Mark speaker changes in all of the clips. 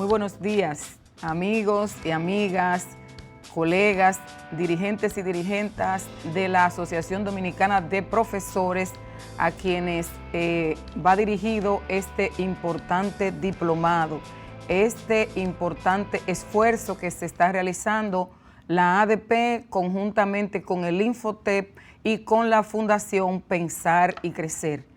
Speaker 1: Muy buenos días, amigos y amigas, colegas, dirigentes y dirigentas de la Asociación Dominicana de Profesores, a quienes va dirigido este importante diplomado, este importante esfuerzo que se está realizando la ADP conjuntamente con el Infotep y con la Fundación Pensar y Crecer.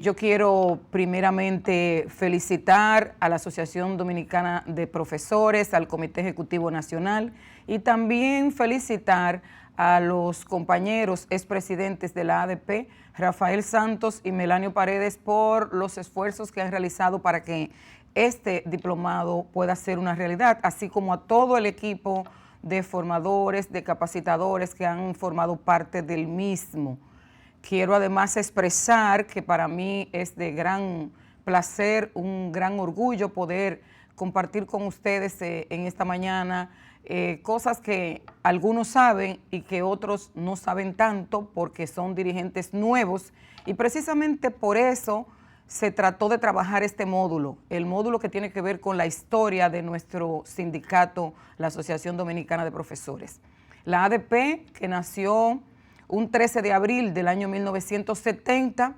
Speaker 1: Yo quiero primeramente felicitar a la Asociación Dominicana de Profesores, al Comité Ejecutivo Nacional y también felicitar a los compañeros expresidentes de la ADP, Rafael Santos y Melanio Paredes, por los esfuerzos que han realizado para que este diplomado pueda ser una realidad, así como a todo el equipo de formadores, de capacitadores que han formado parte del mismo. Quiero además expresar que para mí es de gran placer, un gran orgullo poder compartir con ustedes en esta mañana cosas que algunos saben y que otros no saben tanto porque son dirigentes nuevos, y precisamente por eso se trató de trabajar este módulo, el módulo que tiene que ver con la historia de nuestro sindicato, la Asociación Dominicana de Profesores. La ADP, que nació un 13 de abril del año 1970,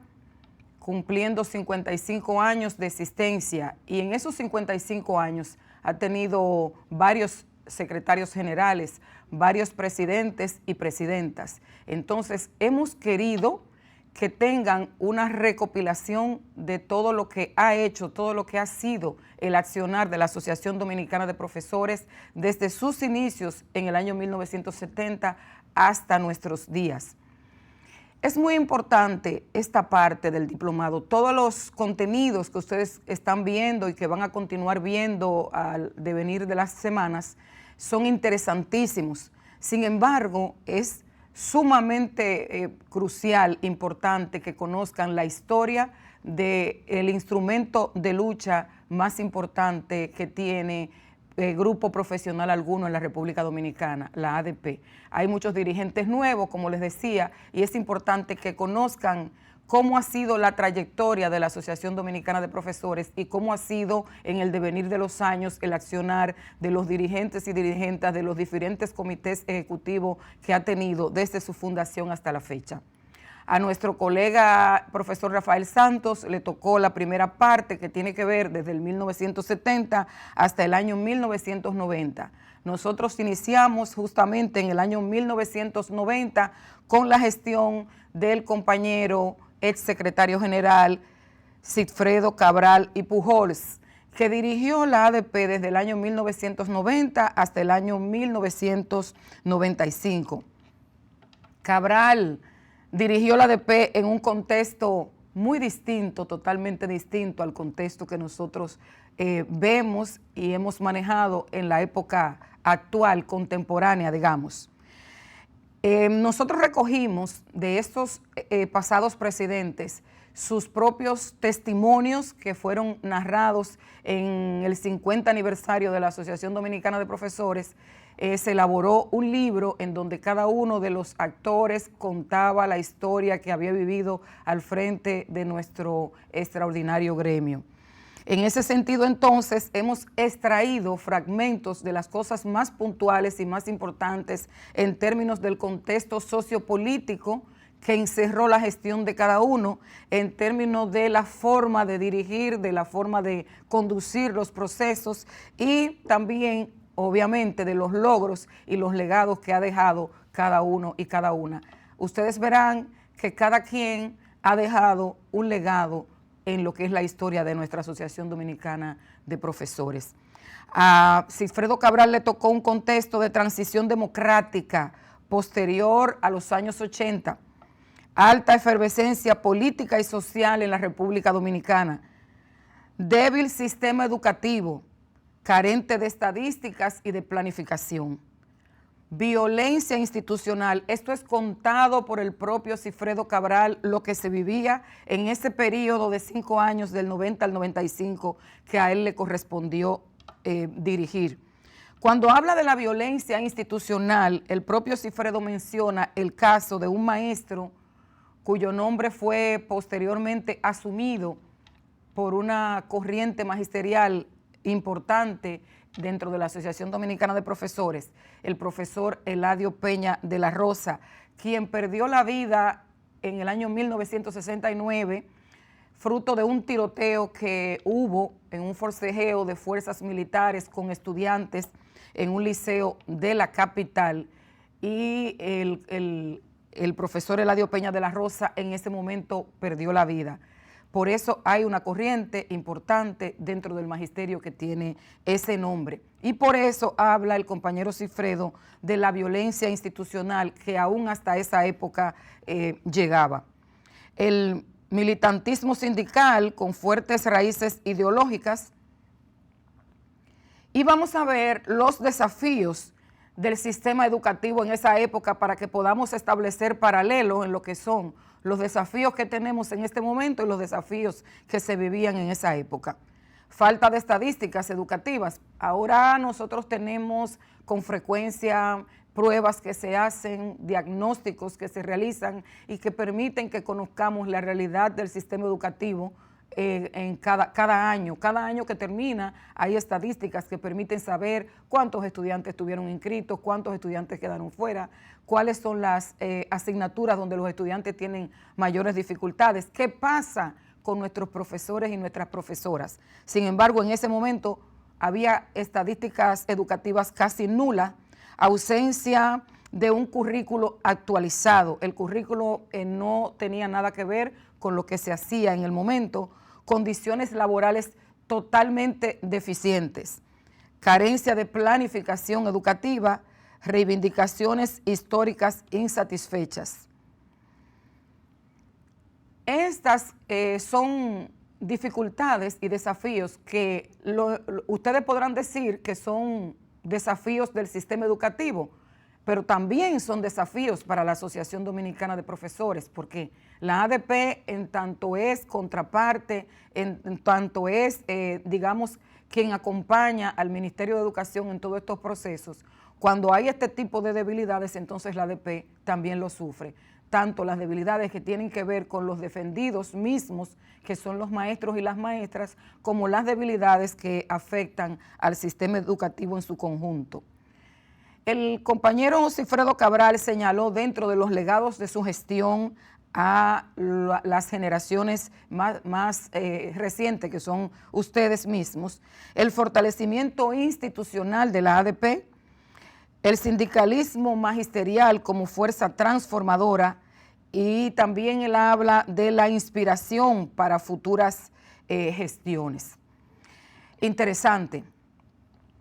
Speaker 1: cumpliendo 55 años de existencia, y en esos 55 años ha tenido varios secretarios generales, varios presidentes y presidentas. Entonces, hemos querido que tengan una recopilación de todo lo que ha hecho, todo lo que ha sido el accionar de la Asociación Dominicana de Profesores desde sus inicios en el año 1970 hasta nuestros días. Es muy importante esta parte del diplomado. Todos los contenidos que ustedes están viendo y que van a continuar viendo al devenir de las semanas son interesantísimos. Sin embargo, es sumamente crucial, importante que conozcan la historia del instrumento de lucha más importante que tiene grupo profesional alguno en la República Dominicana, la ADP. Hay muchos dirigentes nuevos, como les decía, y es importante que conozcan cómo ha sido la trayectoria de la Asociación Dominicana de Profesores y cómo ha sido en el devenir de los años el accionar de los dirigentes y dirigentas de los diferentes comités ejecutivos que ha tenido desde su fundación hasta la fecha. A nuestro colega profesor Rafael Santos le tocó la primera parte, que tiene que ver desde el 1970 hasta el año 1990. Nosotros iniciamos justamente en el año 1990 con la gestión del compañero exsecretario general Sigfredo Cabral y Pujols, que dirigió la ADP desde el año 1990 hasta el año 1995. Cabral dirigió la ADP en un contexto muy distinto, totalmente distinto al contexto que nosotros vemos y hemos manejado en la época actual, contemporánea, digamos. Nosotros recogimos de estos pasados presidentes sus propios testimonios que fueron narrados en el 50 aniversario de la Asociación Dominicana de Profesores. Se elaboró un libro en donde cada uno de los actores contaba la historia que había vivido al frente de nuestro extraordinario gremio. En ese sentido, entonces, hemos extraído fragmentos de las cosas más puntuales y más importantes en términos del contexto sociopolítico que encerró la gestión de cada uno, en términos de la forma de dirigir, de la forma de conducir los procesos y también, obviamente, de los logros y los legados que ha dejado cada uno y cada una. Ustedes verán que cada quien ha dejado un legado en lo que es la historia de nuestra Asociación Dominicana de Profesores. A Sigfredo Cabral le tocó un contexto de transición democrática posterior a los años 80, alta efervescencia política y social en la República Dominicana, débil sistema educativo, carente de estadísticas y de planificación, violencia institucional. Esto es contado por el propio Sigfredo Cabral, lo que se vivía en ese periodo de 5 años, del 90 al 95, que a él le correspondió dirigir. Cuando habla de la violencia institucional, el propio Sigfredo menciona el caso de un maestro cuyo nombre fue posteriormente asumido por una corriente magisterial importante dentro de la Asociación Dominicana de Profesores, el profesor Eladio Peña de la Rosa, quien perdió la vida en el año 1969, fruto de un tiroteo que hubo en un forcejeo de fuerzas militares con estudiantes en un liceo de la capital, y el profesor Eladio Peña de la Rosa en ese momento perdió la vida. Por eso hay una corriente importante dentro del magisterio que tiene ese nombre. Y por eso habla el compañero Cifredo de la violencia institucional que aún hasta esa época llegaba. El militantismo sindical con fuertes raíces ideológicas. Y vamos a ver los desafíos del sistema educativo en esa época para que podamos establecer paralelos en lo que son los desafíos que tenemos en este momento y los desafíos que se vivían en esa época. Falta de estadísticas educativas. Ahora nosotros tenemos con frecuencia pruebas que se hacen, diagnósticos que se realizan y que permiten que conozcamos la realidad del sistema educativo en cada año. Cada año que termina hay estadísticas que permiten saber cuántos estudiantes estuvieron inscritos, cuántos estudiantes quedaron fuera, cuáles son las asignaturas donde los estudiantes tienen mayores dificultades, qué pasa con nuestros profesores y nuestras profesoras. Sin embargo, en ese momento había estadísticas educativas casi nulas, ausencia de un currículo actualizado. El currículo no tenía nada que ver con lo que se hacía en el momento, condiciones laborales totalmente deficientes, carencia de planificación educativa, reivindicaciones históricas insatisfechas. Estas son dificultades y desafíos que ustedes podrán decir que son desafíos del sistema educativo, pero también son desafíos para la Asociación Dominicana de Profesores, porque la ADP en tanto es contraparte, en tanto es, digamos, quien acompaña al Ministerio de Educación en todos estos procesos, cuando hay este tipo de debilidades, entonces la ADP también lo sufre, tanto las debilidades que tienen que ver con los defendidos mismos, que son los maestros y las maestras, como las debilidades que afectan al sistema educativo en su conjunto. El compañero Cifredo Cabral señaló dentro de los legados de su gestión a las generaciones más recientes, que son ustedes mismos, el fortalecimiento institucional de la ADP, el sindicalismo magisterial como fuerza transformadora, y también él habla de la inspiración para futuras gestiones. Interesante.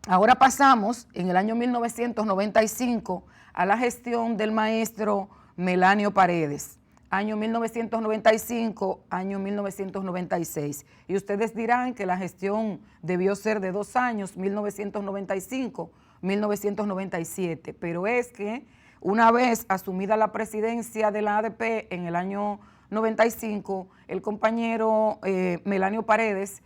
Speaker 1: Ahora pasamos, en el año 1995, a la gestión del maestro Melanio Paredes, año 1995, año 1996. Y ustedes dirán que la gestión debió ser de 2 años, 1995, 1997, pero es que una vez asumida la presidencia de la ADP en el año 95, el compañero Melanio Paredes,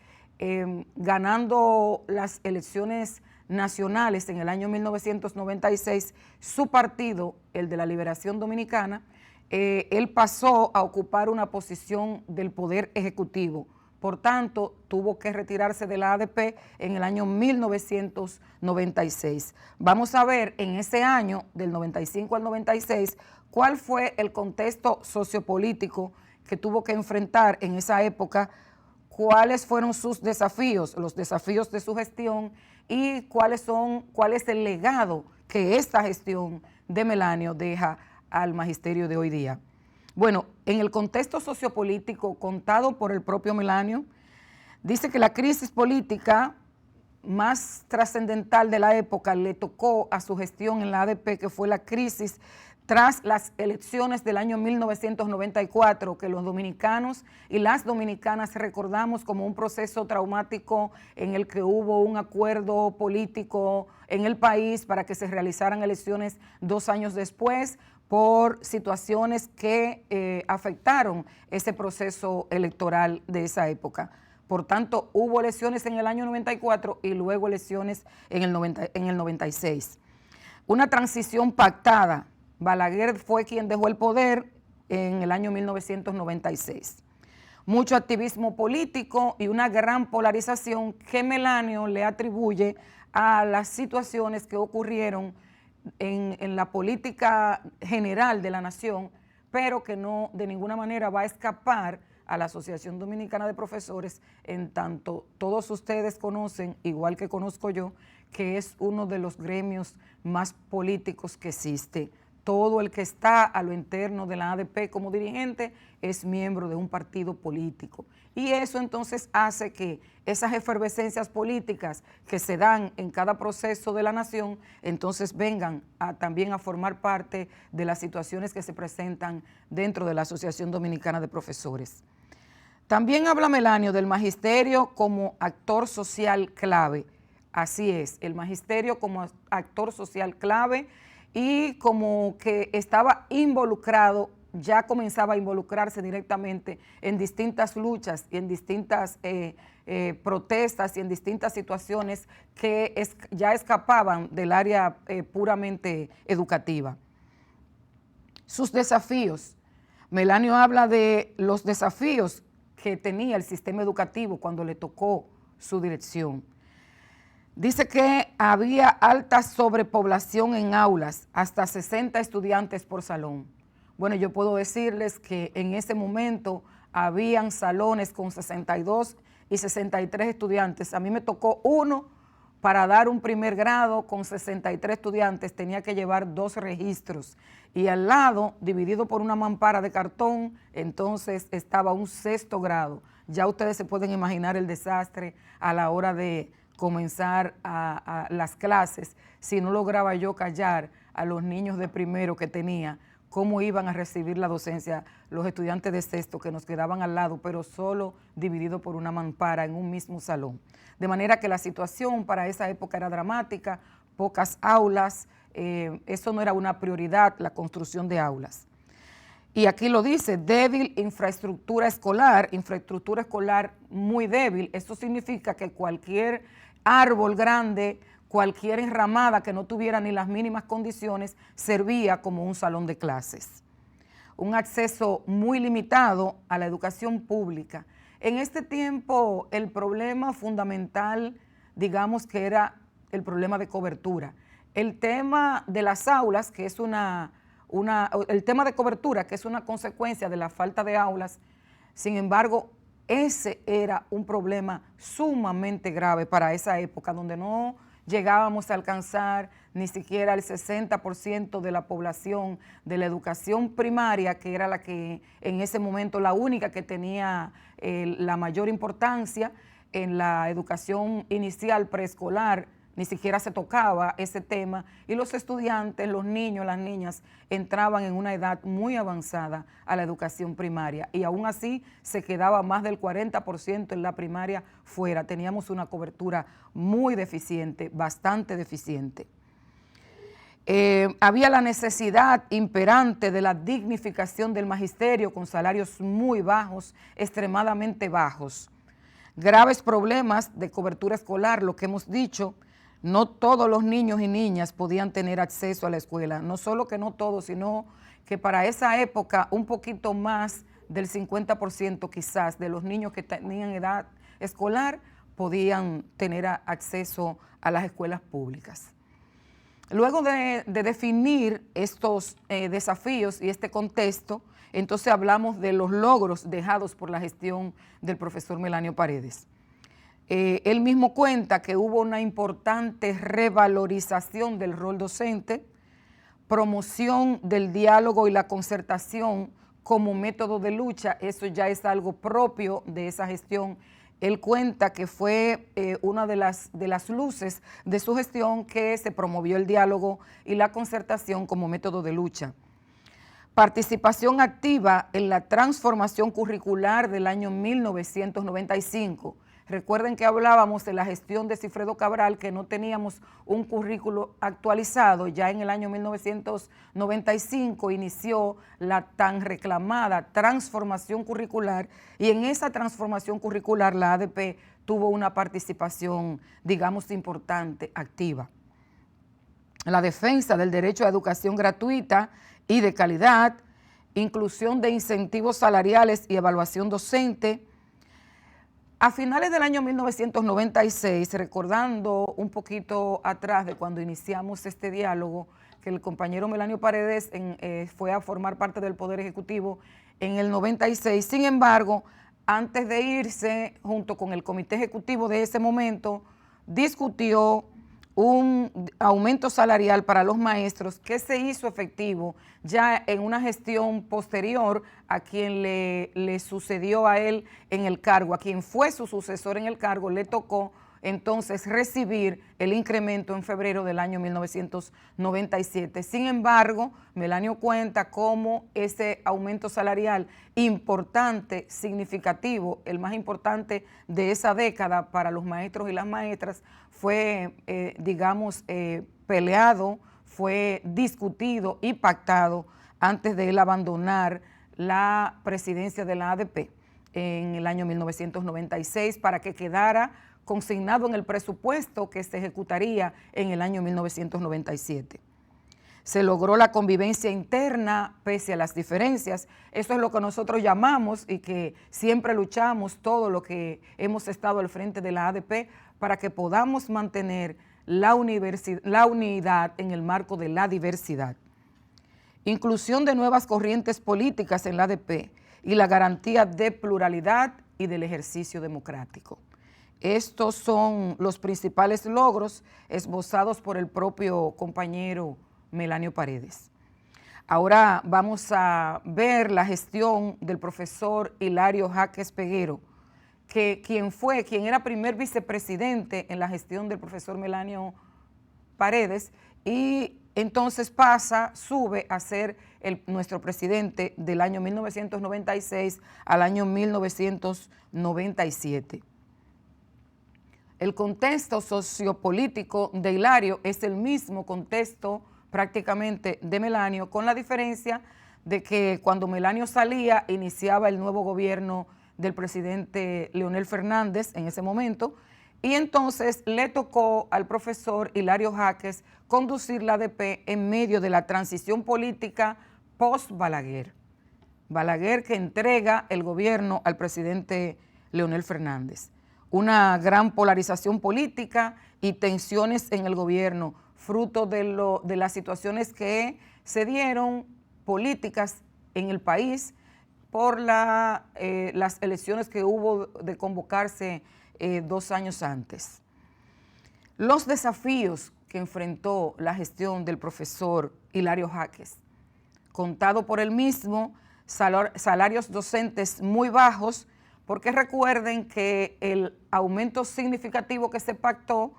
Speaker 1: ganando las elecciones nacionales en el año 1996, su partido, el de la Liberación Dominicana, él pasó a ocupar una posición del Poder Ejecutivo. Por tanto, tuvo que retirarse de la ADP en el año 1996. Vamos a ver en ese año, del 95 al 96, cuál fue el contexto sociopolítico que tuvo que enfrentar en esa época, cuáles fueron sus desafíos, los desafíos de su gestión y cuál es el legado que esta gestión de Melanio deja al magisterio de hoy día. Bueno, en el contexto sociopolítico contado por el propio Melanio, dice que la crisis política más trascendental de la época le tocó a su gestión en la ADP, que fue la crisis tras las elecciones del año 1994, que los dominicanos y las dominicanas recordamos como un proceso traumático en el que hubo un acuerdo político en el país para que se realizaran elecciones 2 años después por situaciones que afectaron ese proceso electoral de esa época. Por tanto, hubo elecciones en el año 94 y luego elecciones en el 96. Una transición pactada. Balaguer fue quien dejó el poder en el año 1996. mucho activismo político y una gran polarización que Melanio le atribuye a las situaciones que ocurrieron en la política general de la nación, pero que no de ninguna manera va a escapar a la Asociación Dominicana de Profesores, en tanto todos ustedes conocen, igual que conozco yo, que es uno de los gremios más políticos que existe. Todo el que está a lo interno de la ADP como dirigente es miembro de un partido político. Y eso entonces hace que esas efervescencias políticas que se dan en cada proceso de la nación, entonces vengan también a formar parte de las situaciones que se presentan dentro de la Asociación Dominicana de Profesores. También habla Melanio del magisterio como actor social clave. Así es, el magisterio como actor social clave y como que estaba involucrado, ya comenzaba a involucrarse directamente en distintas luchas y en distintas protestas y en distintas situaciones que ya escapaban del área puramente educativa. Sus desafíos. Melanio habla de los desafíos que tenía el sistema educativo cuando le tocó su dirección. Dice que había alta sobrepoblación en aulas, hasta 60 estudiantes por salón. Bueno, yo puedo decirles que en ese momento habían salones con 62 y 63 estudiantes. A mí me tocó uno para dar un primer grado con 63 estudiantes, tenía que llevar 2 registros. Y al lado, dividido por una mampara de cartón, entonces estaba un 6º grado. Ya ustedes se pueden imaginar el desastre a la hora de comenzar a las clases, si no lograba yo callar a los niños de primero que tenía, cómo iban a recibir la docencia los estudiantes de 6º que nos quedaban al lado, pero solo dividido por una mampara en un mismo salón. De manera que la situación para esa época era dramática, pocas aulas, eso no era una prioridad, la construcción de aulas. Y aquí lo dice, débil infraestructura escolar muy débil. Esto significa que cualquier árbol grande, cualquier enramada que no tuviera ni las mínimas condiciones, servía como un salón de clases. Un acceso muy limitado a la educación pública. En este tiempo, el problema fundamental, digamos que era el problema de cobertura. El tema de las aulas, que es el tema de cobertura, que es una consecuencia de la falta de aulas, sin embargo, ese era un problema sumamente grave para esa época, donde no llegábamos a alcanzar ni siquiera el 60% de la población de la educación primaria, que era la que en ese momento la única que tenía la mayor importancia. En la educación inicial preescolar ni siquiera se tocaba ese tema y los estudiantes, los niños, las niñas entraban en una edad muy avanzada a la educación primaria y aún así se quedaba más del 40% en la primaria fuera. Teníamos una cobertura muy deficiente, bastante deficiente. Había la necesidad imperante de la dignificación del magisterio con salarios muy bajos, extremadamente bajos. Graves problemas de cobertura escolar, lo que hemos dicho. No todos los niños y niñas podían tener acceso a la escuela, no solo que no todos, sino que para esa época un poquito más del 50% quizás de los niños que tenían edad escolar podían tener acceso a las escuelas públicas. Luego de definir estos desafíos y este contexto, entonces hablamos de los logros dejados por la gestión del profesor Melanio Paredes. Él mismo cuenta que hubo una importante revalorización del rol docente, promoción del diálogo y la concertación como método de lucha. Eso ya es algo propio de esa gestión. Él cuenta que fue una de las luces de su gestión que se promovió el diálogo y la concertación como método de lucha. Participación activa en la transformación curricular del año 1995. Recuerden que hablábamos de la gestión de Cifredo Cabral, que no teníamos un currículo actualizado. Ya en el año 1995 inició la tan reclamada transformación curricular y en esa transformación curricular la ADP tuvo una participación, digamos, importante, activa. La defensa del derecho a educación gratuita y de calidad, inclusión de incentivos salariales y evaluación docente. A finales del año 1996, recordando un poquito atrás de cuando iniciamos este diálogo, que el compañero Melanio Paredes fue a formar parte del Poder Ejecutivo en el 96, sin embargo, antes de irse, junto con el comité ejecutivo de ese momento, discutió un aumento salarial para los maestros que se hizo efectivo ya en una gestión posterior a quien le sucedió a él en el cargo, a quien fue su sucesor en el cargo, le tocó entonces recibir el incremento en febrero del año 1997. Sin embargo, Melanio cuenta cómo ese aumento salarial importante, significativo, el más importante de esa década para los maestros y las maestras, fue, peleado, fue discutido y pactado antes de él abandonar la presidencia de la ADP en el año 1996 para que quedara consignado en el presupuesto que se ejecutaría en el año 1997. Se logró la convivencia interna pese a las diferencias. Eso es lo que nosotros llamamos y que siempre luchamos todo lo que hemos estado al frente de la ADP para que podamos mantener la unidad en el marco de la diversidad. Inclusión de nuevas corrientes políticas en la ADP y la garantía de pluralidad y del ejercicio democrático. Estos son los principales logros esbozados por el propio compañero Melanio Paredes. Ahora vamos a ver la gestión del profesor Hilario Jaques Peguero, quien era primer vicepresidente en la gestión del profesor Melanio Paredes y entonces sube a ser nuestro presidente del año 1996 al año 1997. El contexto sociopolítico de Hilario es el mismo contexto prácticamente de Melanio, con la diferencia de que cuando Melanio salía, iniciaba el nuevo gobierno del presidente Leonel Fernández en ese momento, y entonces le tocó al profesor Hilario Jaques conducir la ADP en medio de la transición política post-Balaguer. Balaguer que entrega el gobierno al presidente Leonel Fernández. Una gran polarización política y tensiones en el gobierno, fruto de las situaciones que se dieron políticas en el país por las elecciones que hubo de convocarse 2 años antes. Los desafíos que enfrentó la gestión del profesor Hilario Jaques, contado por él mismo, salarios docentes muy bajos, porque recuerden que el aumento significativo que se pactó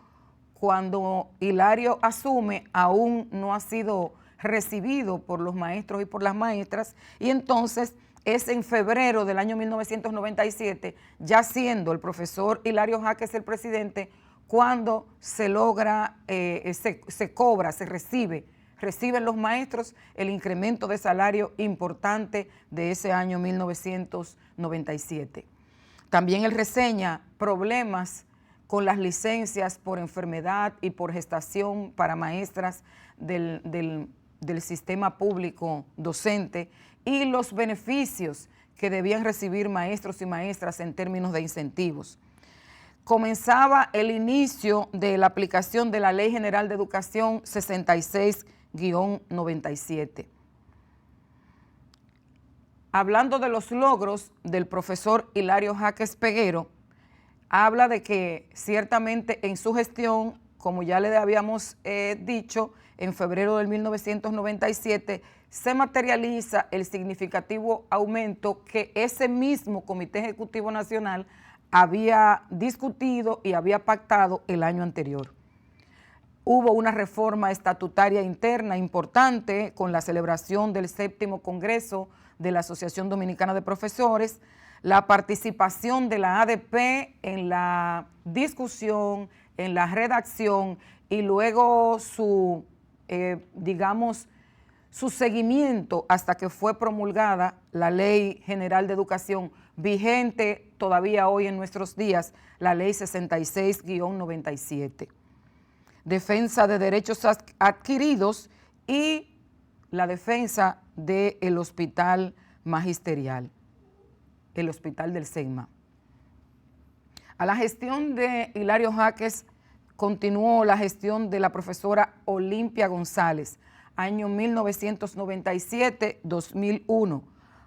Speaker 1: cuando Hilario asume aún no ha sido recibido por los maestros y por las maestras, y entonces es en febrero del año 1997, ya siendo el profesor Hilario Jaques el presidente, cuando se logra, reciben los maestros el incremento de salario importante de ese año 1997. También él reseña problemas con las licencias por enfermedad y por gestación para maestras del sistema público docente y los beneficios que debían recibir maestros y maestras en términos de incentivos. Comenzaba el inicio de la aplicación de la Ley General de Educación 66-97. Hablando de los logros del profesor Hilario Jaques Peguero, habla de que ciertamente en su gestión, como ya le habíamos dicho, en febrero del 1997, se materializa el significativo aumento que ese mismo Comité Ejecutivo Nacional había discutido y había pactado el año anterior. Hubo una reforma estatutaria interna importante con la celebración del 7º Congreso de la Asociación Dominicana de Profesores, la participación de la ADP en la discusión, en la redacción y luego su seguimiento hasta que fue promulgada la Ley General de Educación, vigente todavía hoy en nuestros días, la Ley 66-97. Defensa de derechos adquiridos y la defensa del hospital magisterial, el hospital del SEGMA. A la gestión de Hilario Jaques continuó la gestión de la profesora Olimpia González, año 1997-2001.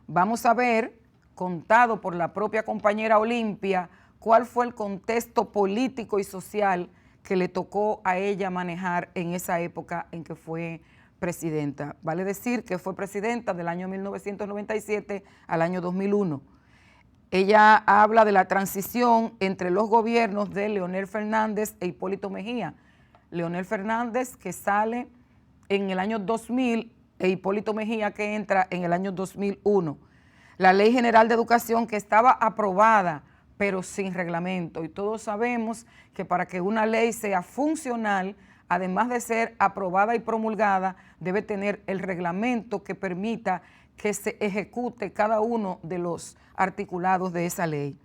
Speaker 1: Vamos a ver, contado por la propia compañera Olimpia, cuál fue el contexto político y social que le tocó a ella manejar en esa época en que fue presidenta. Vale decir que fue presidenta del año 1997 al año 2001. Ella habla de la transición entre los gobiernos de Leonel Fernández e Hipólito Mejía. Leonel Fernández, que sale en el año 2000, e Hipólito Mejía, que entra en el año 2001. La Ley General de Educación, que estaba aprobada, pero sin reglamento. Y todos sabemos que para que una ley sea funcional, además de ser aprobada y promulgada, debe tener el reglamento que permita que se ejecute cada uno de los articulados de esa ley.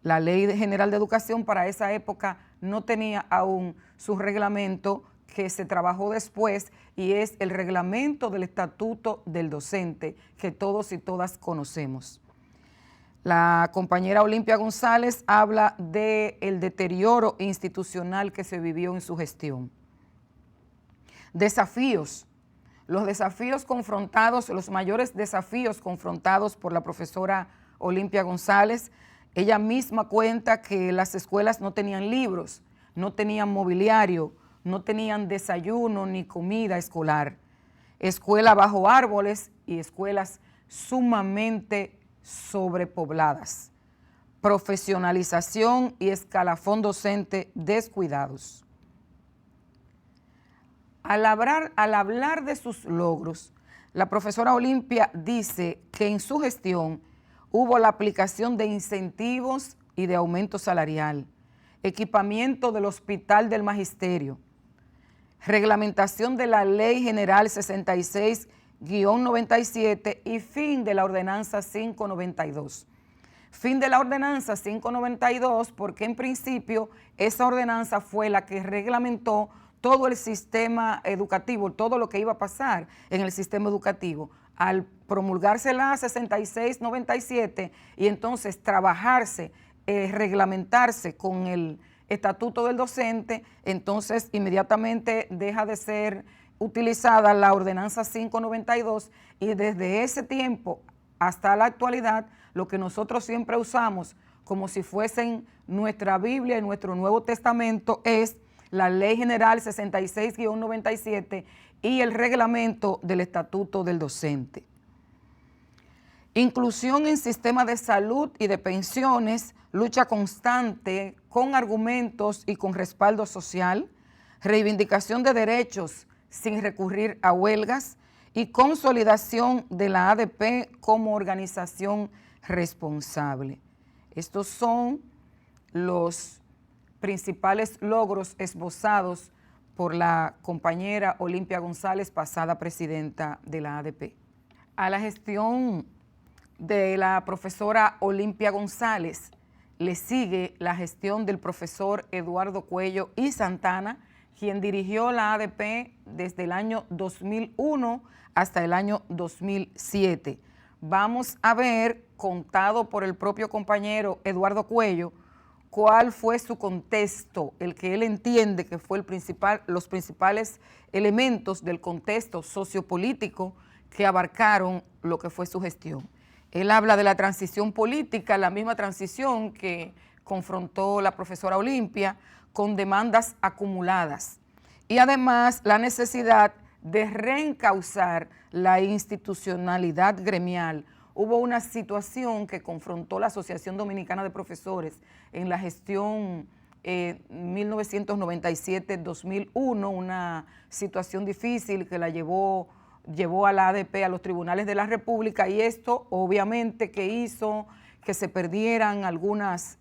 Speaker 1: La Ley General de Educación para esa época no tenía aún su reglamento, que se trabajó después, y es el reglamento del Estatuto del Docente, que todos y todas conocemos. La compañera Olimpia González habla del deterioro institucional que se vivió en su gestión. Desafíos. Los desafíos confrontados, los mayores desafíos confrontados por la profesora Olimpia González, ella misma cuenta que las escuelas no tenían libros, no tenían mobiliario, no tenían desayuno ni comida escolar. Escuela bajo árboles y escuelas sumamente sobrepobladas. Profesionalización y escalafón docente descuidados. Al hablar de sus logros, la profesora Olimpia dice que en su gestión hubo la aplicación de incentivos y de aumento salarial, equipamiento del Hospital del Magisterio, reglamentación de la Ley General 66-97 y fin de la Ordenanza 592. Fin de la Ordenanza 592 porque en principio esa ordenanza fue la que reglamentó todo el sistema educativo, todo lo que iba a pasar en el sistema educativo. Al promulgarse la 66-97 y entonces trabajarse, reglamentarse con el Estatuto del Docente, entonces inmediatamente deja de ser utilizada la Ordenanza 592 y desde ese tiempo hasta la actualidad, lo que nosotros siempre usamos como si fuesen nuestra Biblia y nuestro Nuevo Testamento es la Ley General 66-97 y el reglamento del Estatuto del Docente. Inclusión en sistema de salud y de pensiones, lucha constante con argumentos y con respaldo social, reivindicación de derechos sin recurrir a huelgas y consolidación de la ADP como organización responsable. Estos son los principales logros esbozados por la compañera Olimpia González, pasada presidenta de la ADP. A la gestión de la profesora Olimpia González le sigue la gestión del profesor Eduardo Cuello y Santana, quien dirigió la ADP desde el año 2001 hasta el año 2007. Vamos a ver, contado por el propio compañero Eduardo Cuello, cuál fue su contexto, el que él entiende que fue los principales elementos del contexto sociopolítico que abarcaron lo que fue su gestión. Él habla de la transición política, la misma transición que confrontó la profesora Olimpia, con demandas acumuladas y además la necesidad de reencauzar la institucionalidad gremial. Hubo una situación que confrontó la Asociación Dominicana de Profesores en la gestión 1997-2001, una situación difícil que la llevó a la ADP a los tribunales de la República, y esto obviamente que hizo que se perdieran algunos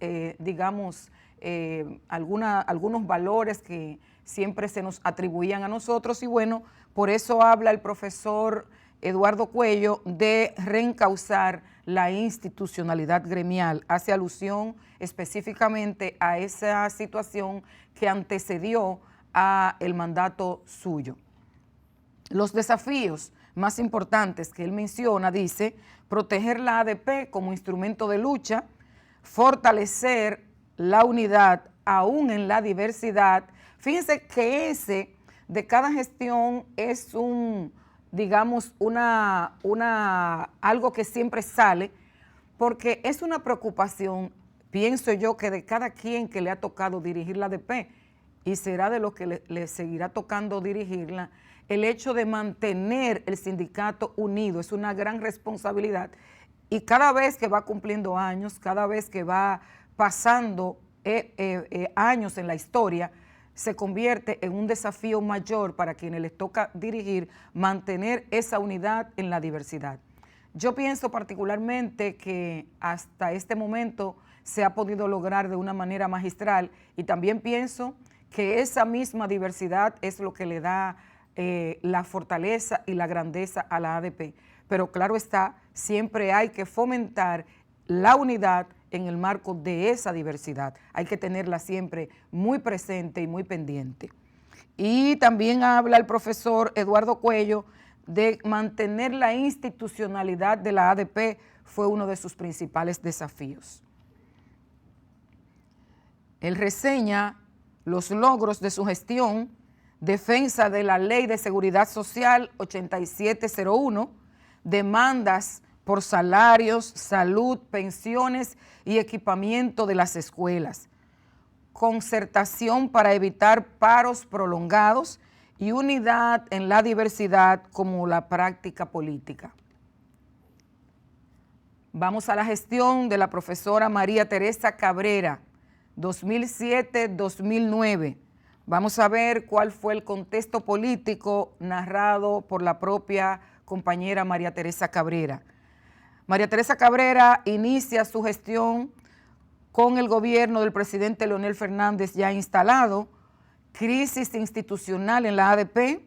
Speaker 1: valores que siempre se nos atribuían a nosotros, y bueno, por eso habla el profesor Eduardo Cuello de reencauzar la institucionalidad gremial, hace alusión específicamente a esa situación que antecedió a el mandato suyo. Los desafíos, más importantes que él menciona, dice, proteger la ADP como instrumento de lucha, fortalecer la unidad aún en la diversidad. Fíjense que ese de cada gestión es digamos, algo que siempre sale, porque es una preocupación, pienso yo, que de cada quien que le ha tocado dirigir la ADP, y será de los que le seguirá tocando dirigirla, el hecho de mantener el sindicato unido es una gran responsabilidad, y cada vez que va cumpliendo años, cada vez que va pasando años en la historia, se convierte en un desafío mayor para quienes les toca dirigir, mantener esa unidad en la diversidad. Yo pienso particularmente que hasta este momento se ha podido lograr de una manera magistral, y también pienso que esa misma diversidad es lo que le da la fortaleza y la grandeza a la ADP. Pero claro está, siempre hay que fomentar la unidad en el marco de esa diversidad. Hay que tenerla siempre muy presente y muy pendiente. Y también habla el profesor Eduardo Cuello de mantener la institucionalidad de la ADP, fue uno de sus principales desafíos. Él reseña los logros de su gestión, defensa de la Ley de Seguridad Social 8701, demandas por salarios, salud, pensiones y equipamiento de las escuelas, concertación para evitar paros prolongados y unidad en la diversidad como la práctica política. Vamos a la gestión de la profesora María Teresa Cabrera, 2007-2009. Vamos a ver cuál fue el contexto político narrado por la propia compañera María Teresa Cabrera. María Teresa Cabrera inicia su gestión con el gobierno del presidente Leonel Fernández ya instalado, crisis institucional en la ADP,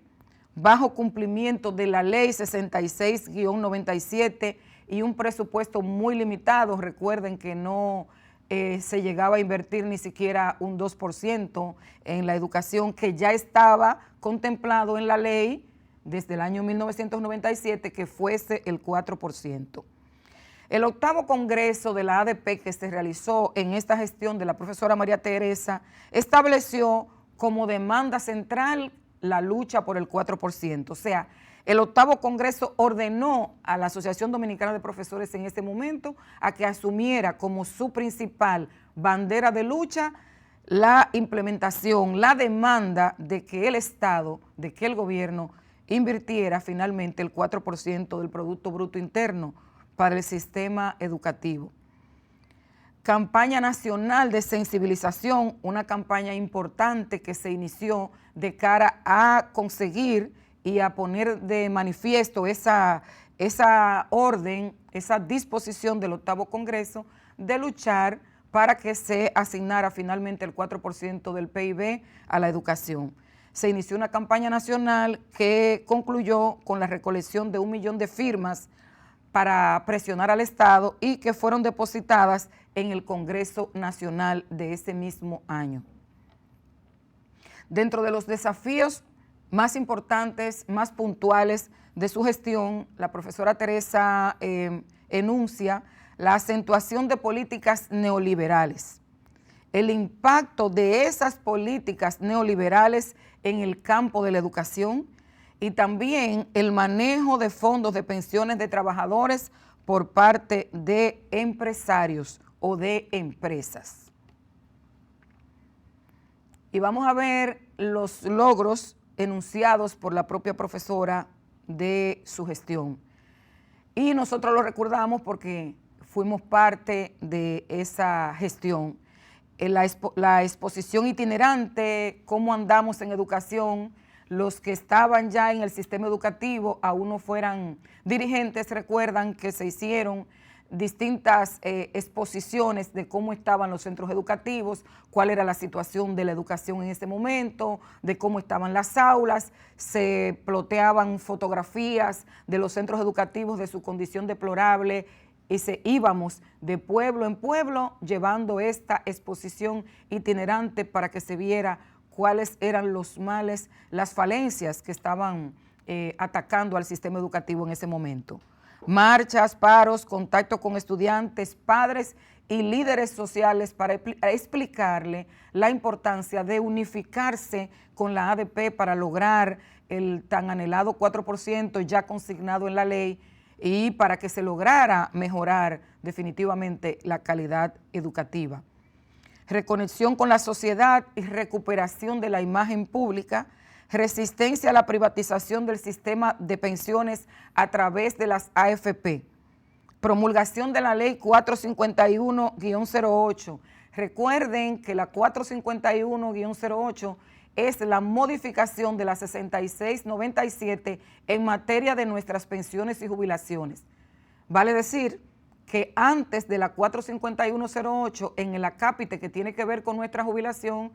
Speaker 1: bajo cumplimiento de la ley 66-97 y un presupuesto muy limitado. Recuerden que no se llegaba a invertir ni siquiera un 2% en la educación, que ya estaba contemplado en la ley desde el año 1997 que fuese el 4%. El 8º Congreso de la ADP que se realizó en esta gestión de la profesora María Teresa estableció como demanda central la lucha por el 4%. O sea, el 8º Congreso ordenó a la Asociación Dominicana de Profesores en este momento a que asumiera como su principal bandera de lucha la implementación, la demanda de que el Estado, de que el gobierno invirtiera finalmente el 4% del Producto Bruto Interno para el sistema educativo. Campaña nacional de sensibilización, una campaña importante que se inició de cara a conseguir y a poner de manifiesto esa orden, esa disposición del 8º Congreso de luchar para que se asignara finalmente el 4% del PIB a la educación. Se inició una campaña nacional que concluyó con la recolección de 1 millón de firmas para presionar al Estado y que fueron depositadas en el Congreso Nacional de ese mismo año. Dentro de los desafíos más importantes, más puntuales de su gestión, la profesora Teresa enuncia la acentuación de políticas neoliberales, el impacto de esas políticas neoliberales en el campo de la educación y también el manejo de fondos de pensiones de trabajadores por parte de empresarios o de empresas. Y vamos a ver los logros enunciados por la propia profesora de su gestión. Y nosotros lo recordamos porque fuimos parte de esa gestión. La exposición itinerante, cómo andamos en educación, los que estaban ya en el sistema educativo, aún no fueran dirigentes, recuerdan que se hicieron distintas exposiciones de cómo estaban los centros educativos, cuál era la situación de la educación en ese momento, de cómo estaban las aulas, se ploteaban fotografías de los centros educativos de su condición deplorable y íbamos de pueblo en pueblo llevando esta exposición itinerante para que se viera cuáles eran los males, las falencias que estaban atacando al sistema educativo en ese momento. Marchas, paros, contacto con estudiantes, padres y líderes sociales para explicarle la importancia de unificarse con la ADP para lograr el tan anhelado 4% ya consignado en la ley y para que se lograra mejorar definitivamente la calidad educativa. Reconexión con la sociedad y recuperación de la imagen pública, resistencia a la privatización del sistema de pensiones a través de las AFP, promulgación de la ley 451-08. Recuerden que la 451-08 es la modificación de la 6697 en materia de nuestras pensiones y jubilaciones. Vale decir que antes de la 451-08, en el acápite que tiene que ver con nuestra jubilación,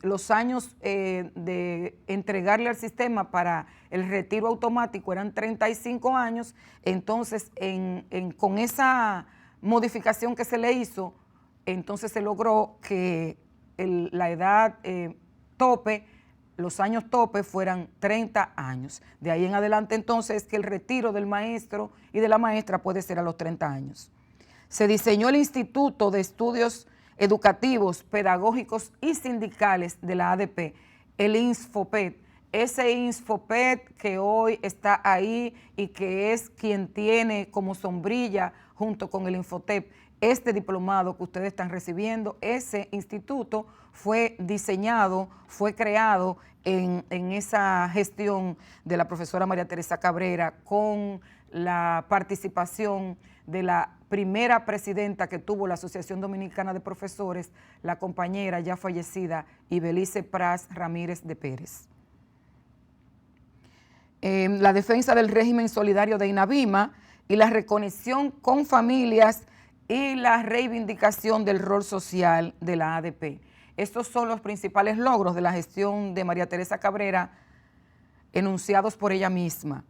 Speaker 1: los años de entregarle al sistema para el retiro automático eran 35 años, entonces con esa modificación que se le hizo, entonces se logró que la edad tope, los años tope fueran 30 años. De ahí en adelante entonces que el retiro del maestro y de la maestra puede ser a los 30 años. Se diseñó el Instituto de Estudios Educativos, Pedagógicos y Sindicales de la ADP, el INSFOPED. Ese INSFOPED que hoy está ahí y que es quien tiene como sombrilla junto con el Infotep este diplomado que ustedes están recibiendo. Ese instituto fue diseñado, fue creado en esa gestión de la profesora María Teresa Cabrera con la participación de la primera presidenta que tuvo la Asociación Dominicana de Profesores, la compañera ya fallecida Ibelice Pras Ramírez de Pérez. La defensa del régimen solidario de INAVIMA y la reconexión con familias y la reivindicación del rol social de la ADP. Estos son los principales logros de la gestión de María Teresa Cabrera enunciados por ella misma.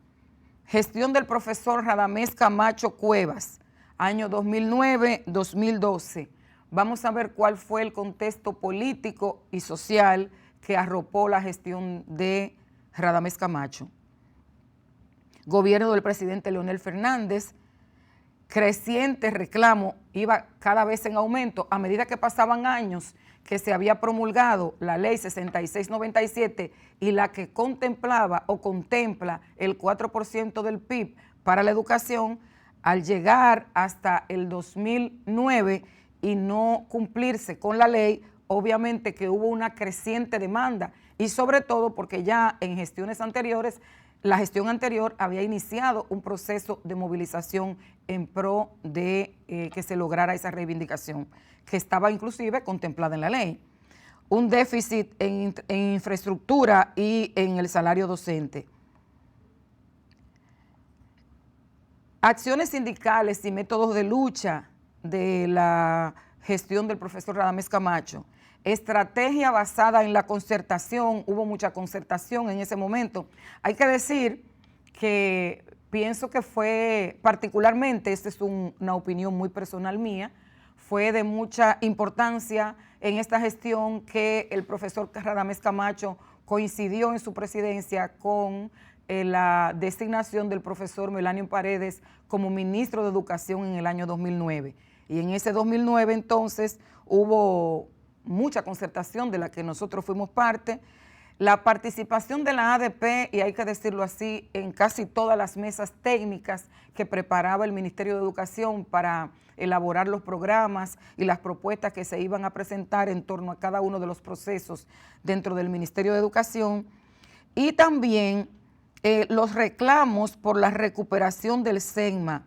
Speaker 1: Gestión del profesor Radamés Camacho Cuevas, año 2009-2012. Vamos a ver cuál fue el contexto político y social que arropó la gestión de Radamés Camacho. Gobierno del presidente Leonel Fernández, creciente reclamo, iba cada vez en aumento a medida que pasaban años que se había promulgado la ley 6697 y la que contemplaba o contempla el 4% del PIB para la educación, al llegar hasta el 2009 y no cumplirse con la ley, obviamente que hubo una creciente demanda y sobre todo porque ya en gestiones anteriores, la gestión anterior había iniciado un proceso de movilización en pro de que se lograra esa reivindicación, que estaba inclusive contemplada en la ley. Un déficit en infraestructura y en el salario docente. Acciones sindicales y métodos de lucha de la gestión del profesor Radamés Camacho. Estrategia basada en la concertación, hubo mucha concertación en ese momento. Hay que decir que pienso que fue particularmente, esta es una opinión muy personal mía, fue de mucha importancia en esta gestión que el profesor Radamés Camacho coincidió en su presidencia con la designación del profesor Melanio Paredes como ministro de Educación en el año 2009. Y en ese 2009 entonces hubo mucha concertación de la que nosotros fuimos parte, la participación de la ADP, y hay que decirlo así, en casi todas las mesas técnicas que preparaba el Ministerio de Educación para elaborar los programas y las propuestas que se iban a presentar en torno a cada uno de los procesos dentro del Ministerio de Educación, y también los reclamos por la recuperación del SEGMA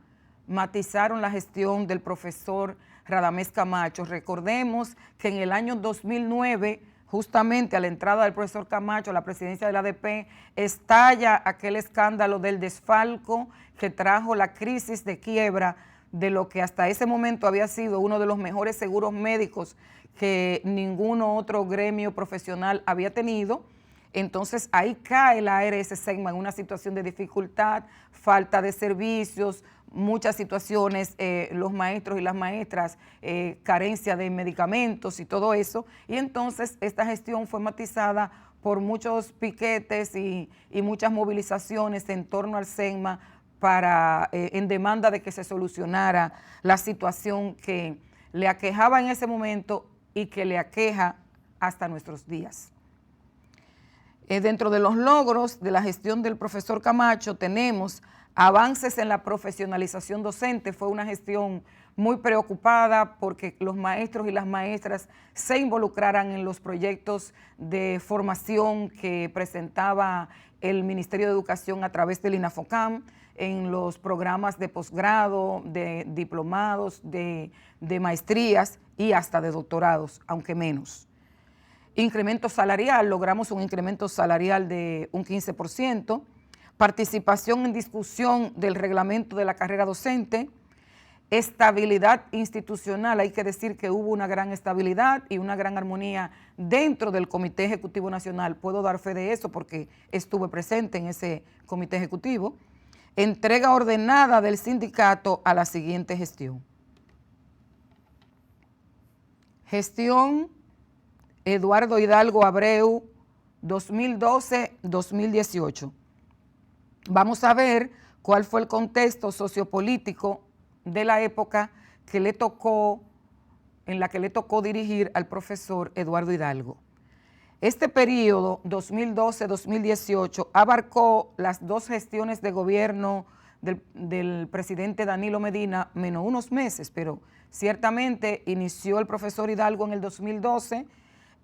Speaker 1: matizaron la gestión del profesor Radamés Camacho. Recordemos que en el año 2009, justamente a la entrada del profesor Camacho a la presidencia de la ADP, estalla aquel escándalo del desfalco que trajo la crisis de quiebra de lo que hasta ese momento había sido uno de los mejores seguros médicos que ningún otro gremio profesional había tenido. Entonces ahí cae la ARS SEGMA en una situación de dificultad, falta de servicios, muchas situaciones, los maestros y las maestras, carencia de medicamentos y todo eso. Y entonces esta gestión fue matizada por muchos piquetes y muchas movilizaciones en torno al SEGMA para, en demanda de que se solucionara la situación que le aquejaba en ese momento y que le aqueja hasta nuestros días. Dentro de los logros de la gestión del profesor Camacho tenemos avances en la profesionalización docente. Fue una gestión muy preocupada porque los maestros y las maestras se involucraran en los proyectos de formación que presentaba el Ministerio de Educación a través del INAFOCAM, en los programas de posgrado, de diplomados, de maestrías y hasta de doctorados, aunque menos. Incremento salarial, logramos un incremento salarial de un 15%, participación en discusión del reglamento de la carrera docente, estabilidad institucional, hay que decir que hubo una gran estabilidad y una gran armonía dentro del Comité Ejecutivo Nacional, puedo dar fe de eso porque estuve presente en ese Comité Ejecutivo, entrega ordenada del sindicato a la siguiente gestión. Gestión Eduardo Hidalgo Abreu, 2012-2018. Vamos a ver cuál fue el contexto sociopolítico de la época que le tocó, en la que le tocó dirigir al profesor Eduardo Hidalgo. Este periodo, 2012-2018, abarcó las dos gestiones de gobierno del presidente Danilo Medina, menos unos meses, pero ciertamente inició el profesor Hidalgo en el 2012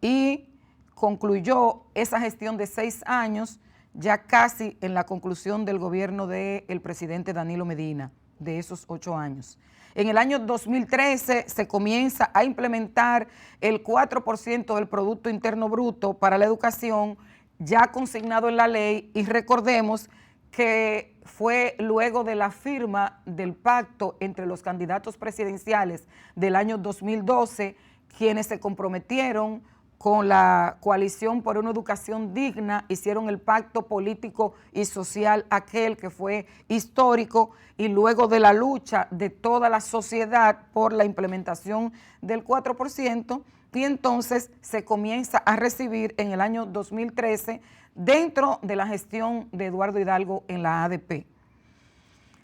Speaker 1: y concluyó esa gestión de 6 años, ya casi en la conclusión del gobierno del presidente Danilo Medina, de esos 8 años. En el año 2013 se comienza a implementar el 4% del Producto Interno Bruto para la educación, ya consignado en la ley, y recordemos que fue luego de la firma del pacto entre los candidatos presidenciales del año 2012, quienes se comprometieron con la coalición por una educación digna, hicieron el pacto político y social aquel que fue histórico, y luego de la lucha de toda la sociedad por la implementación del 4%, y entonces se comienza a recibir en el año 2013 dentro de la gestión de Eduardo Hidalgo en la ADP.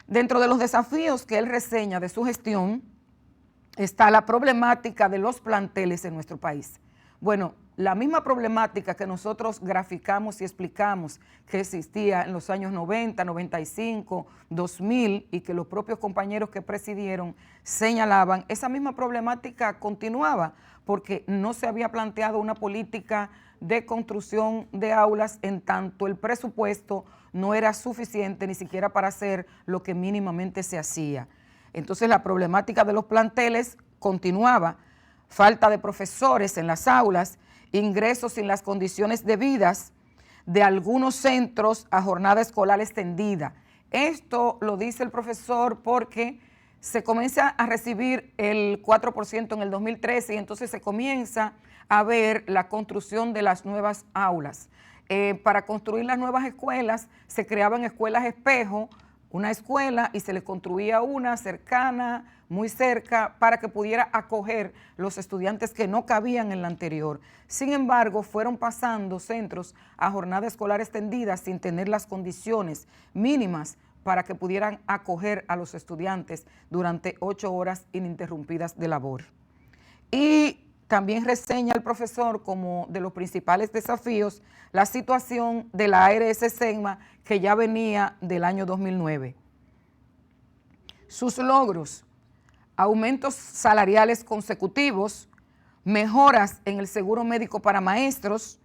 Speaker 1: Dentro de los desafíos que él reseña de su gestión está la problemática de los planteles en nuestro país. Bueno, la misma problemática que nosotros graficamos y explicamos que existía en los años 90, 95, 2000 y que los propios compañeros que presidieron señalaban, esa misma problemática continuaba porque no se había planteado una política de construcción de aulas en tanto el presupuesto no era suficiente ni siquiera para hacer lo que mínimamente se hacía. Entonces la problemática de los planteles continuaba. Falta de profesores en las aulas, ingresos sin las condiciones debidas de algunos centros a jornada escolar extendida. Esto lo dice el profesor porque se comienza a recibir el 4% en el 2013 y entonces se comienza a ver la construcción de las nuevas aulas. Para construir las nuevas escuelas se creaban escuelas espejo, una escuela y se le construía una cercana, muy cerca, para que pudiera acoger los estudiantes que no cabían en la anterior. Sin embargo, fueron pasando centros a jornada escolar extendida sin tener las condiciones mínimas para que pudieran acoger a los estudiantes durante 8 horas ininterrumpidas de labor. Y también reseña el profesor como de los principales desafíos la situación de la ARS SEGMA que ya venía del año 2009. Sus logros: aumentos salariales consecutivos, mejoras en el seguro médico para maestros,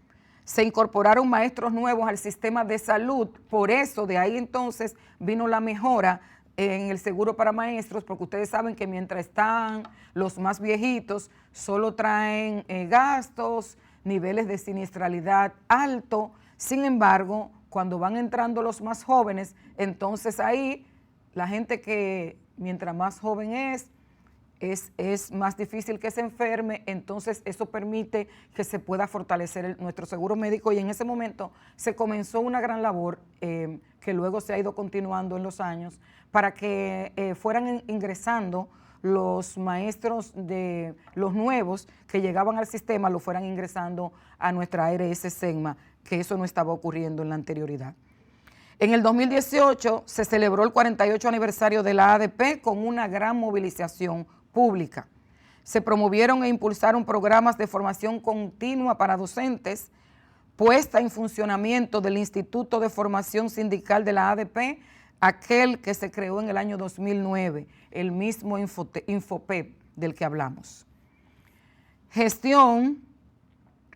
Speaker 1: se incorporaron maestros nuevos al sistema de salud, por eso de ahí entonces vino la mejora en el seguro para maestros, porque ustedes saben que mientras están los más viejitos, solo traen gastos, niveles de siniestralidad alto. Sin embargo, cuando van entrando los más jóvenes, entonces ahí la gente que mientras más joven es más difícil que se enferme, entonces eso permite que se pueda fortalecer nuestro seguro médico, y en ese momento se comenzó una gran labor que luego se ha ido continuando en los años para que fueran ingresando los maestros de los nuevos que llegaban al sistema, lo fueran ingresando a nuestra ARS SEGMA, que eso no estaba ocurriendo en la anterioridad. En el 2018 se celebró el 48 aniversario de la ADP con una gran movilización pública. Se promovieron e impulsaron programas de formación continua para docentes, puesta en funcionamiento del Instituto de Formación Sindical de la ADP, aquel que se creó en el año 2009, el mismo Infopep del que hablamos. Gestión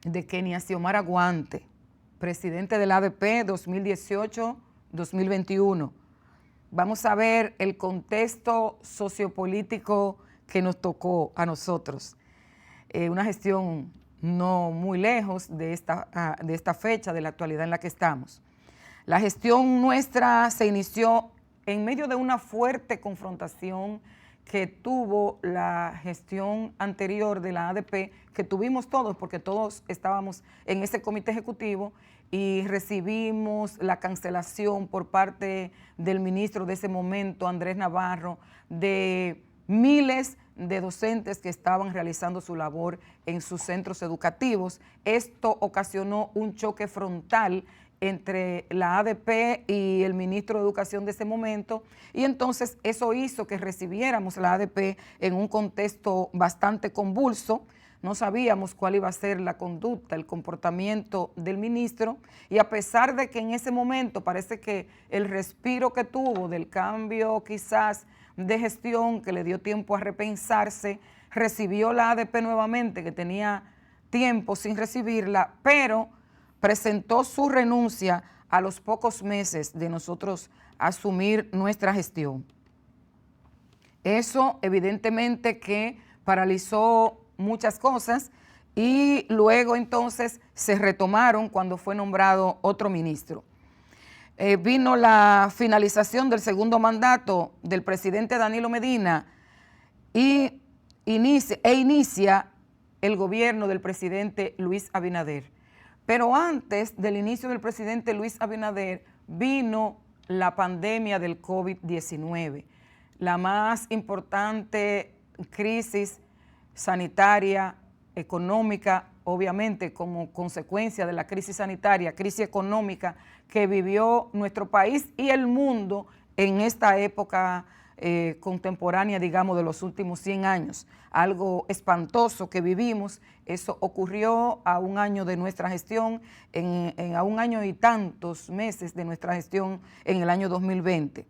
Speaker 1: de Kenia Xiomara Guante, presidente de la ADP 2018-2021. Vamos a ver el contexto sociopolítico que nos tocó a nosotros. Una gestión no muy lejos de esta fecha, de la actualidad en la que estamos. La gestión nuestra se inició en medio de una fuerte confrontación que tuvo la gestión anterior de la ADP, que tuvimos todos, porque todos estábamos en ese comité ejecutivo, y recibimos la cancelación por parte del ministro de ese momento, Andrés Navarro, de miles de docentes que estaban realizando su labor en sus centros educativos. Esto ocasionó un choque frontal entre la ADP y el ministro de Educación de ese momento, y entonces eso hizo que recibiéramos la ADP en un contexto bastante convulso. No sabíamos cuál iba a ser la conducta, el comportamiento del ministro, y a pesar de que en ese momento parece que el respiro que tuvo del cambio quizás de gestión que le dio tiempo a repensarse, recibió la ADP nuevamente, que tenía tiempo sin recibirla, pero presentó su renuncia a los pocos meses de nosotros asumir nuestra gestión. Eso evidentemente que paralizó muchas cosas y luego entonces se retomaron cuando fue nombrado otro ministro. Vino la finalización del segundo mandato del presidente Danilo Medina y inicia el gobierno del presidente Luis Abinader. Pero antes del inicio del presidente Luis Abinader vino la pandemia del COVID-19, la más importante crisis sanitaria, económica, obviamente como consecuencia de la crisis sanitaria, crisis económica que vivió nuestro país y el mundo en esta época contemporánea, digamos, de los últimos 100 años. Algo espantoso que vivimos. Eso ocurrió a un año de nuestra gestión, a un año y tantos meses de nuestra gestión en el año 2020.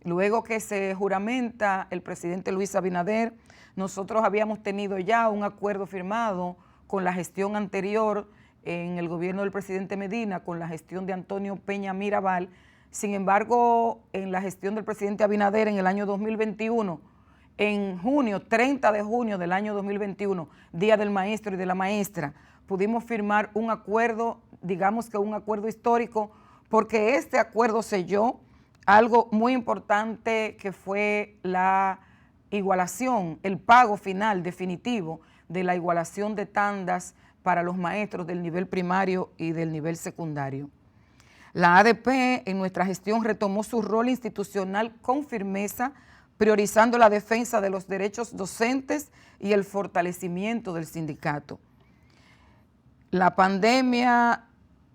Speaker 1: Luego que se juramenta el presidente Luis Abinader, nosotros habíamos tenido ya un acuerdo firmado con la gestión anterior en el gobierno del presidente Medina, con la gestión de Antonio Peña Mirabal. Sin embargo, en la gestión del presidente Abinader en el año 2021, en junio, 30 de junio del año 2021, Día del Maestro y de la Maestra, pudimos firmar un acuerdo, digamos que un acuerdo histórico, porque este acuerdo selló algo muy importante que fue la igualación, el pago final definitivo de la igualación de tandas para los maestros del nivel primario y del nivel secundario. La ADP en nuestra gestión retomó su rol institucional con firmeza, priorizando la defensa de los derechos docentes y el fortalecimiento del sindicato. La pandemia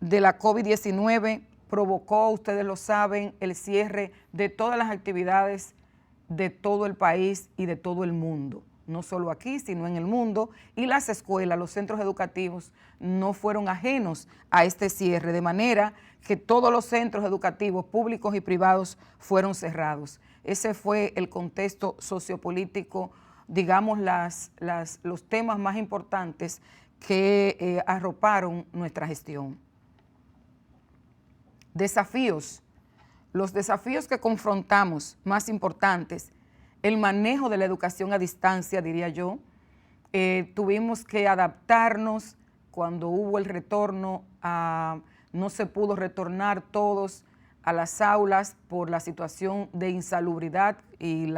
Speaker 1: de la COVID-19 provocó, ustedes lo saben, el cierre de todas las actividades de todo el país y de todo el mundo, no solo aquí, sino en el mundo, y las escuelas, los centros educativos no fueron ajenos a este cierre, de manera que todos los centros educativos públicos y privados fueron cerrados. Ese fue el contexto sociopolítico, digamos, los temas más importantes que arroparon nuestra gestión. Desafíos. Los desafíos que confrontamos más importantes, el manejo de la educación a distancia, diría yo. Tuvimos que adaptarnos cuando hubo el retorno, no se pudo retornar todos a las aulas por la situación de insalubridad y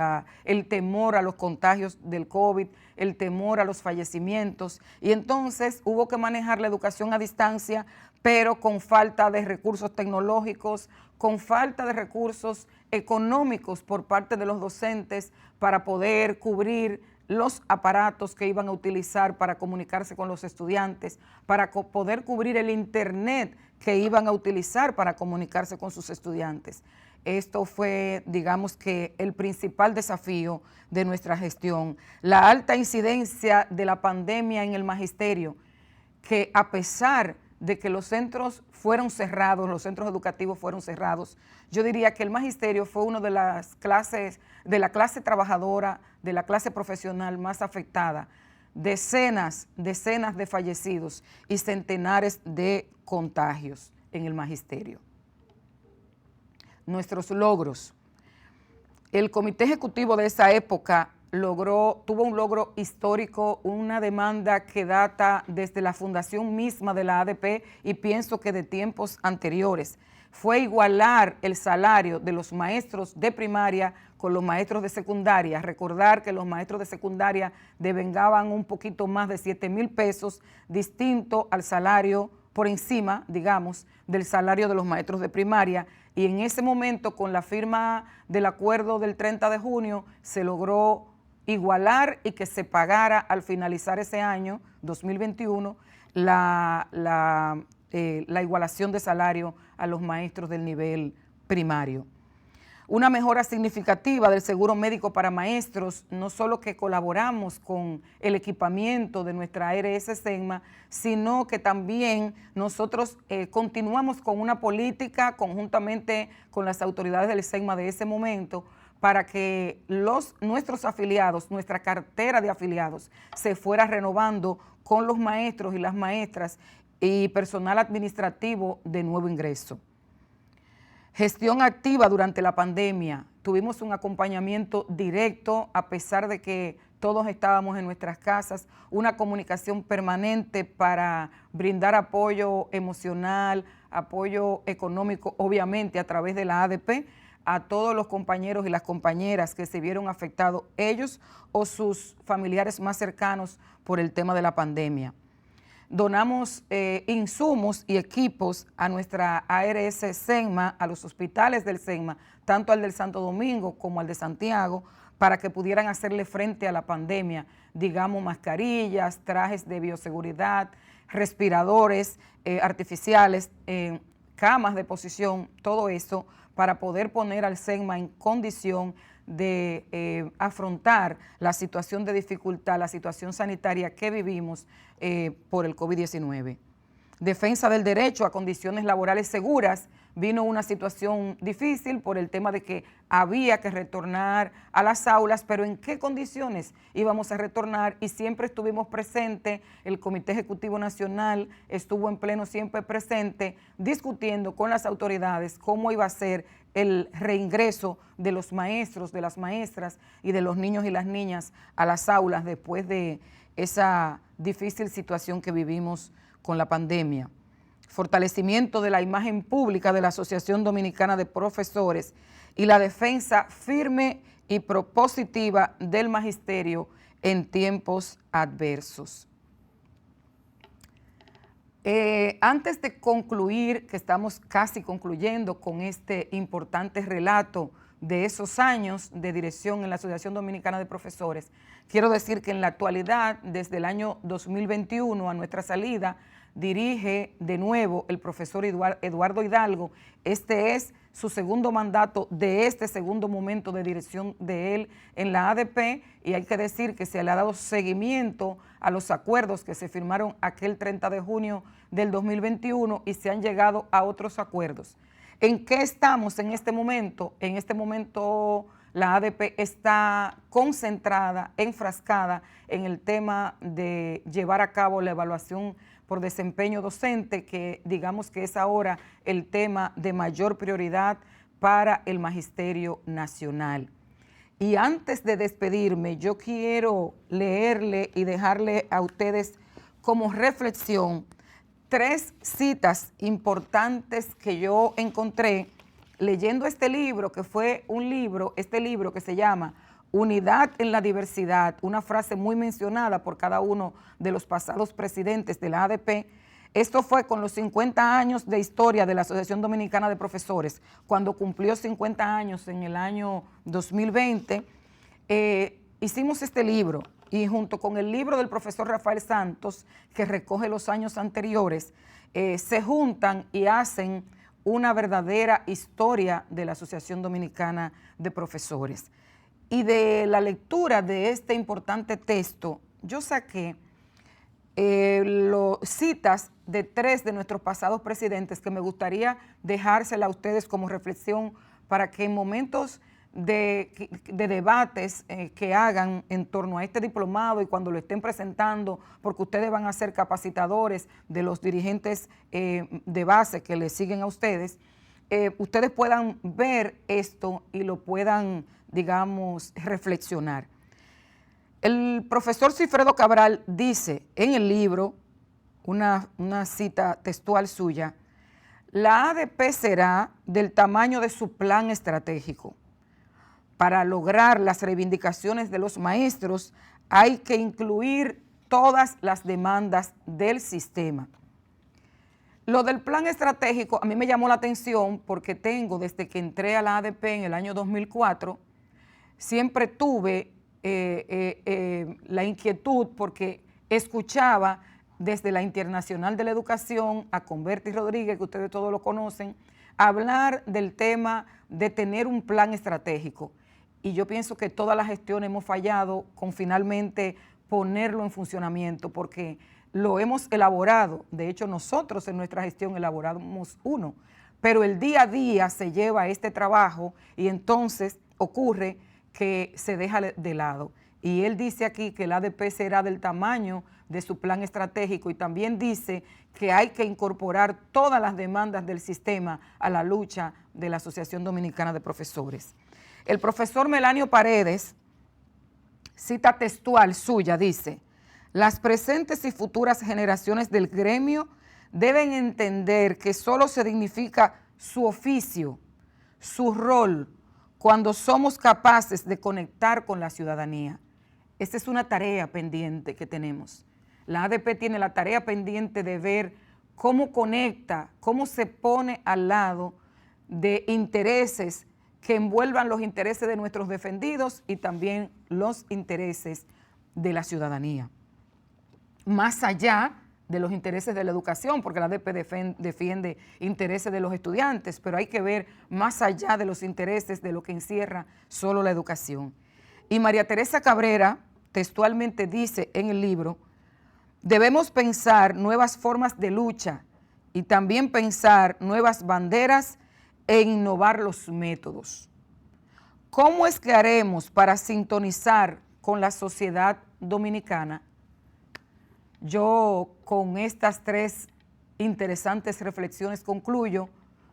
Speaker 1: el temor a los contagios del COVID, el temor a los fallecimientos, y entonces hubo que manejar la educación a distancia, pero con falta de recursos tecnológicos, con falta de recursos económicos por parte de los docentes para poder cubrir los aparatos que iban a utilizar para comunicarse con los estudiantes, para poder cubrir el internet que iban a utilizar para comunicarse con sus estudiantes. Esto fue, digamos que, el principal desafío de nuestra gestión. La alta incidencia de la pandemia en el magisterio, que a pesar de que los centros fueron cerrados, los centros educativos fueron cerrados, yo diría que el magisterio fue una de las clases, de la clase trabajadora, de la clase profesional más afectada. Decenas de fallecidos y centenares de contagios en el magisterio. Nuestros logros. El comité ejecutivo de esa época tuvo un logro histórico, una demanda que data desde la fundación misma de la ADP y pienso que de tiempos anteriores. Fue igualar el salario de los maestros de primaria con los maestros de secundaria. Recordar que los maestros de secundaria devengaban un poquito más de 7,000 pesos, distinto al salario por encima, digamos, del salario de los maestros de primaria. Y en ese momento, con la firma del acuerdo del 30 de junio, se logró igualar y que se pagara al finalizar ese año, 2021, la igualación de salario a los maestros del nivel primario. Una mejora significativa del seguro médico para maestros, no solo que colaboramos con el equipamiento de nuestra ARS SEGMA, sino que también nosotros continuamos con una política conjuntamente con las autoridades del SEGMA de ese momento para que nuestros afiliados, nuestra cartera de afiliados se fuera renovando con los maestros y las maestras y personal administrativo de nuevo ingreso. Gestión activa durante la pandemia. Tuvimos un acompañamiento directo a pesar de que todos estábamos en nuestras casas, una comunicación permanente para brindar apoyo emocional, apoyo económico, obviamente a través de la ADP, a todos los compañeros y las compañeras que se vieron afectados, ellos o sus familiares más cercanos por el tema de la pandemia. Donamos insumos y equipos a nuestra ARS SEGMA, a los hospitales del SEGMA, tanto al del Santo Domingo como al de Santiago, para que pudieran hacerle frente a la pandemia, digamos mascarillas, trajes de bioseguridad, respiradores artificiales, camas de posición, todo eso para poder poner al SEGMA en condición de afrontar la situación de dificultad, la situación sanitaria que vivimos por el COVID-19. Defensa del derecho a condiciones laborales seguras. Vino una situación difícil por el tema de que había que retornar a las aulas, pero ¿en qué condiciones íbamos a retornar? Y siempre estuvimos presentes, el Comité Ejecutivo Nacional estuvo en pleno siempre presente, discutiendo con las autoridades cómo iba a ser el reingreso de los maestros, de las maestras y de los niños y las niñas a las aulas después de esa difícil situación que vivimos con la pandemia. Fortalecimiento de la imagen pública de la Asociación Dominicana de Profesores y la defensa firme y propositiva del magisterio en tiempos adversos. Antes de concluir, que estamos casi concluyendo con este importante relato de esos años de dirección en la Asociación Dominicana de Profesores, quiero decir que en la actualidad, desde el año 2021 a nuestra salida, dirige de nuevo el profesor Eduardo Hidalgo. Este es su segundo mandato de este segundo momento de dirección de él en la ADP y hay que decir que se le ha dado seguimiento a los acuerdos que se firmaron aquel 30 de junio del 2021 y se han llegado a otros acuerdos. ¿En qué estamos en este momento? En este momento la ADP está concentrada, enfrascada en el tema de llevar a cabo la evaluación por desempeño docente, que digamos que es ahora el tema de mayor prioridad para el Magisterio Nacional. Y antes de despedirme, yo quiero leerle y dejarle a ustedes como reflexión 3 citas importantes que yo encontré leyendo este libro, que fue este libro que se llama Unidad en la Diversidad, una frase muy mencionada por cada uno de los pasados presidentes de la ADP. Esto fue con los 50 años de historia de la Asociación Dominicana de Profesores, cuando cumplió 50 años en el año 2020, hicimos este libro y junto con el libro del profesor Rafael Santos, que recoge los años anteriores, se juntan y hacen una verdadera historia de la Asociación Dominicana de Profesores. Y de la lectura de este importante texto, yo saqué citas de 3 de nuestros pasados presidentes que me gustaría dejársela a ustedes como reflexión para que en momentos de debates que hagan en torno a este diplomado y cuando lo estén presentando, porque ustedes van a ser capacitadores de los dirigentes de base que les siguen a ustedes, ustedes puedan ver esto y lo puedan, digamos, reflexionar. El profesor Cifredo Cabral dice en el libro, una cita textual suya, la ADP será del tamaño de su plan estratégico. Para lograr las reivindicaciones de los maestros hay que incluir todas las demandas del sistema. Lo del plan estratégico a mí me llamó la atención porque tengo, desde que entré a la ADP en el año 2004, siempre tuve la inquietud porque escuchaba desde la Internacional de la Educación a Converti Rodríguez, que ustedes todos lo conocen, hablar del tema de tener un plan estratégico. Y yo pienso que todas las gestiones hemos fallado con finalmente ponerlo en funcionamiento porque lo hemos elaborado. De hecho, nosotros en nuestra gestión elaboramos uno, pero el día a día se lleva este trabajo y entonces ocurre que se deja de lado. Y él dice aquí que el ADP será del tamaño de su plan estratégico y también dice que hay que incorporar todas las demandas del sistema a la lucha de la Asociación Dominicana de Profesores. El profesor Melanio Paredes, cita textual suya, dice, las presentes y futuras generaciones del gremio deben entender que solo se dignifica su oficio, su rol, cuando somos capaces de conectar con la ciudadanía. Esta es una tarea pendiente que tenemos. La ADP tiene la tarea pendiente de ver cómo conecta, cómo se pone al lado de intereses que envuelvan los intereses de nuestros defendidos y también los intereses de la ciudadanía. Más allá de los intereses de la educación, porque la ADP defiende intereses de los estudiantes, pero hay que ver más allá de los intereses de lo que encierra solo la educación. Y María Teresa Cabrera textualmente dice en el libro, debemos pensar nuevas formas de lucha y también pensar nuevas banderas e innovar los métodos. ¿Cómo es que haremos para sintonizar con la sociedad dominicana? Yo con estas 3 interesantes reflexiones concluyo,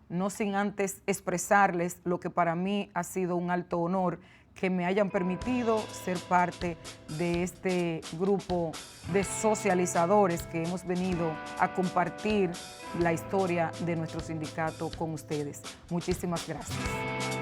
Speaker 1: no sin antes expresarles lo que para mí ha sido un alto honor que me hayan permitido ser parte de este grupo de socializadores que hemos venido a compartir la historia de nuestro sindicato con ustedes. Muchísimas gracias.